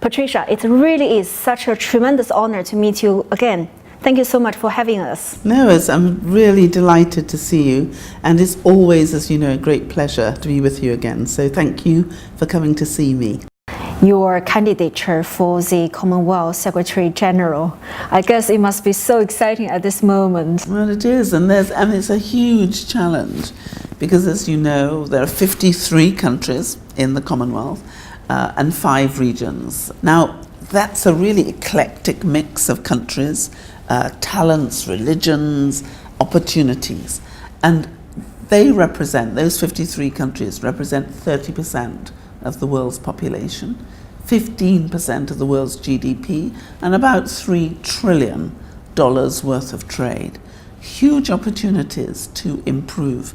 Patricia, it really is such a tremendous honor to meet you again. Thank you so much for having us. No, I'm really delighted to see you, and it's always, as you know, a great pleasure to be with you again. So thank you for coming to see me. Your candidature for the Commonwealth Secretary General. I guess it must be so exciting at this moment. Well, it is, and it's a huge challenge because, as you know, there are 53 countries in the Commonwealth and 5 regions. Now, that's a really eclectic mix of countries, talents, religions, opportunities, and those 53 countries represent 30% of the world's population, 15% of the world's GDP, and about $3 trillion worth of trade. Huge opportunities to improve.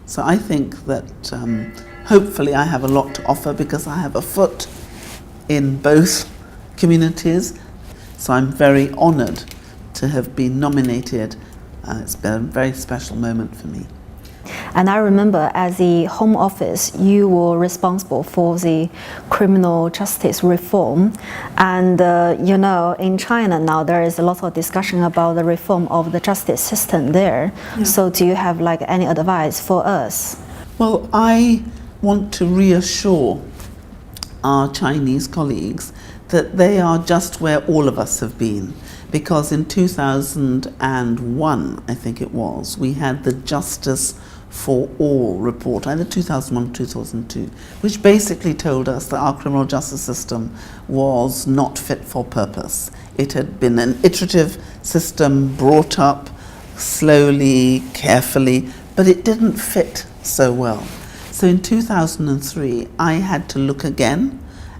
So I think that hopefully I have a lot to offer because I have a foot in both communities. So I'm very honoured to have been nominated. It's been a very special moment for me. And I remember at the Home Office, you were responsible for the criminal justice reform. And you know, in China now, there is a lot of discussion about the reform of the justice system there. Yeah. So do you have like any advice for us? Well, I want to reassure our Chinese colleagues that they are just where all of us have been. Because in 2001, I think it was, we had the Justice for All report, either 2001 or 2002, which basically told us that our criminal justice system was not fit for purpose. It had been an iterative system brought up slowly, carefully, but it didn't fit so well. So in 2003, I had to look again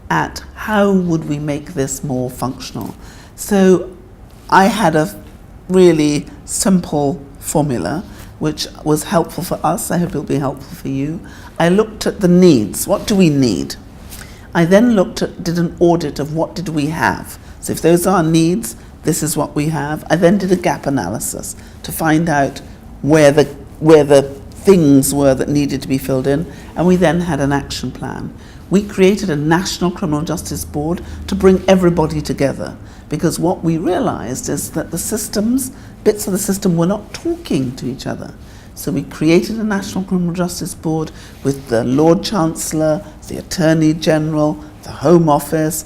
at how would we make this more functional. So I had a really simple formula which was helpful for us. I hope it'll be helpful for you. I looked at the needs. What do we need? I then did an audit of what did we have. So if those are needs, this is what we have. I then did a gap analysis to find out where the things were that needed to be filled in, and we then had an action plan. We created a National Criminal Justice Board to bring everybody together, because what we realized is that the systems, bits of the system, were not talking to each other. So we created a National Criminal Justice Board with the Lord Chancellor, the Attorney General, the Home Office,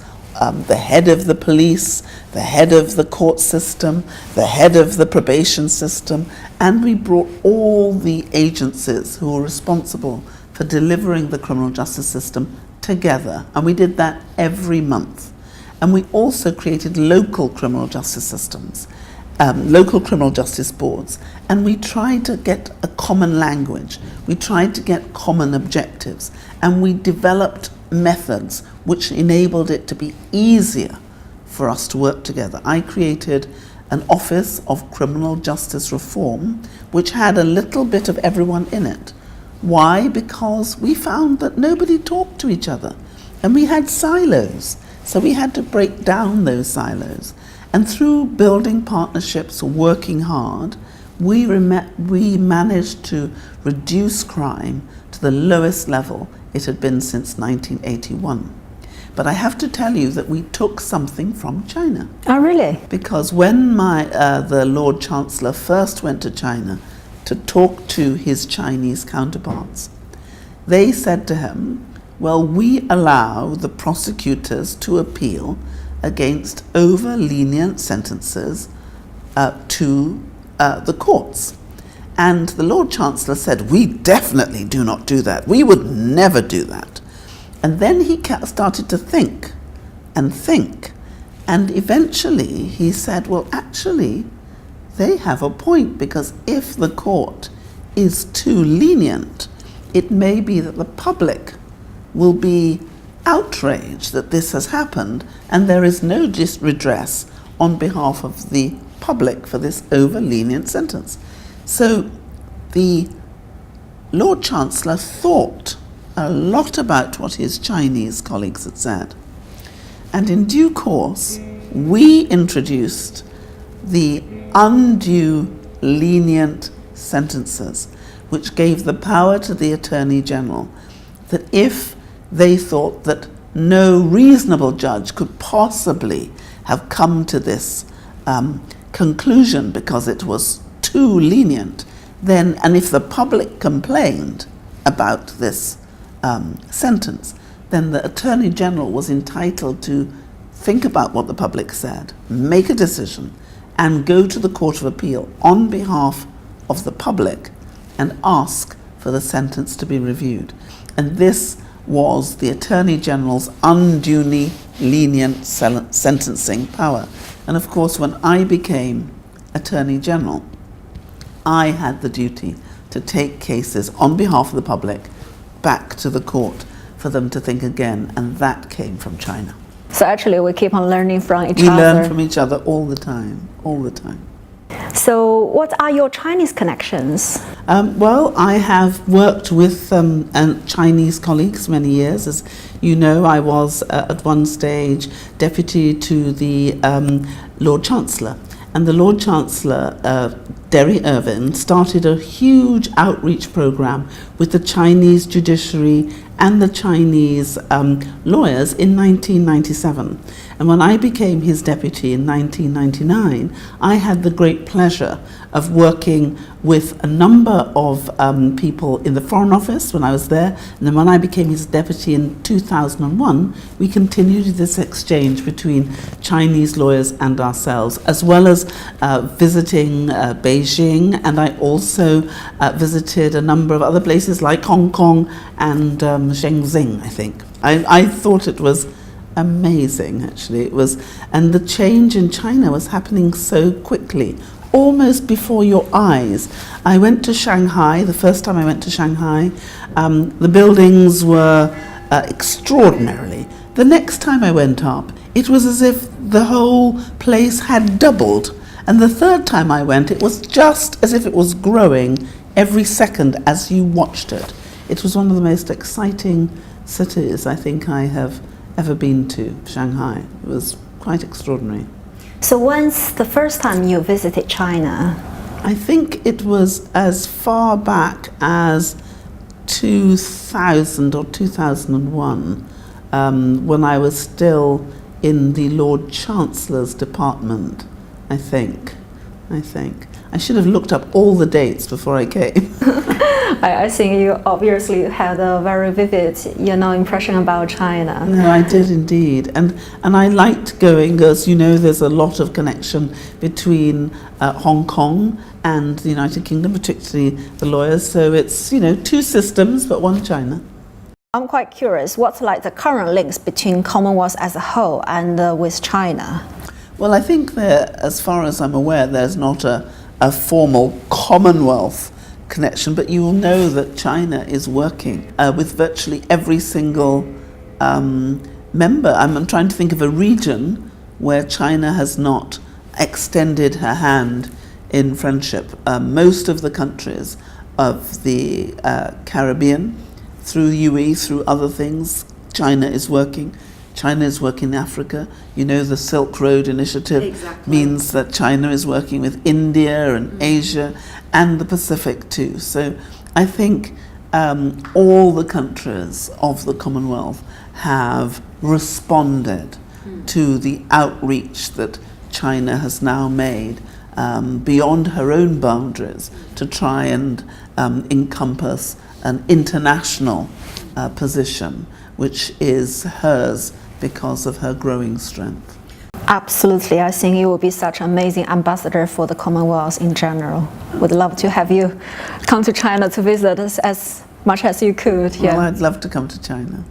the head of the police, the head of the court system, the head of the probation system, and we brought all the agencies who were responsible for delivering the criminal justice system together, and we did that every month. And we also created local criminal justice systems, local criminal justice boards, and we tried to get a common language. We tried to get common objectives, and we developed methods which enabled it to be easier for us to work together. I created an Office of Criminal Justice Reform, which had a little bit of everyone in it. Why? Because we found that nobody talked to each other, and we had silos. So we had to break down those silos. And through building partnerships, working hard, we managed to reduce crime to the lowest level it had been since 1981. But I have to tell you that we took something from China. Oh, really? Because when the Lord Chancellor first went to China to talk to his Chinese counterparts, they said to him, well, we allow the prosecutors to appeal against over-lenient sentences to the courts. And the Lord Chancellor said, we definitely do not do that. We would never do that. And then he started to think, and eventually he said, well, actually, they have a point, because if the court is too lenient, it may be that the public will be outraged that this has happened, and there is no redress on behalf of the public for this over-lenient sentence. So the Lord Chancellor thought a lot about what his Chinese colleagues had said. And in due course, we introduced the undue lenient sentences, which gave the power to the Attorney General that if they thought that no reasonable judge could possibly have come to this conclusion because it was too lenient, then, and if the public complained about this sentence, then the Attorney General was entitled to think about what the public said, make a decision, and go to the Court of Appeal on behalf of the public and ask for the sentence to be reviewed. And this was the Attorney General's unduly lenient sentencing power. And of course, when I became Attorney General, I had the duty to take cases on behalf of the public back to the court for them to think again, and that came from China. So actually we keep on learning from each other. We learn from each other all the time, all the time. So what are your Chinese connections? Well, I have worked with Chinese colleagues many years. As you know, I was at one stage deputy to the Lord Chancellor. And the Lord Chancellor, Derry Irvin, started a huge outreach program with the Chinese judiciary and the Chinese lawyers in 1997. And when I became his deputy in 1999, I had the great pleasure of working with a number of people in the Foreign Office when I was there. And then when I became his deputy in 2001, we continued this exchange between Chinese lawyers and ourselves, as well as visiting Beijing. And I also visited a number of other places like Hong Kong and Shenzhen, I think. I thought it was amazing, actually. It was, and the change in China was happening so quickly, almost before your eyes. I went to Shanghai, the first time I went to Shanghai. The buildings were extraordinarily. The next time I went up, it was as if the whole place had doubled. And the third time I went, it was just as if it was growing every second as you watched it. It was one of the most exciting cities I think I have ever been to, Shanghai. It was quite extraordinary. So when's the first time you visited China? I think it was as far back as 2000 or 2001, when I was still in the Lord Chancellor's department, I think. I should have looked up all the dates before I came. I think you obviously had a very vivid, impression about China. No, I did indeed, and I liked going because there's a lot of connection between Hong Kong and the United Kingdom, particularly the lawyers. So it's two systems but one China. I'm quite curious, what's like the current links between Commonwealth as a whole and with China? Well, I think as far as I'm aware, there's not a formal Commonwealth connection, but you will know that China is working with virtually every single member. I'm trying to think of a region where China has not extended her hand in friendship. Most of the countries of the Caribbean, through UAE, through other things, China is working. China is working in Africa. The Silk Road Initiative means that China is working with India and Asia and the Pacific too. So I think all the countries of the Commonwealth have responded to the outreach that China has now made beyond her own boundaries to try and encompass an international position, which is hers because of her growing strength. Absolutely. I think you will be such an amazing ambassador for the Commonwealth in general. Would love to have you come to China to visit us as much as you could. Well, I'd love to come to China.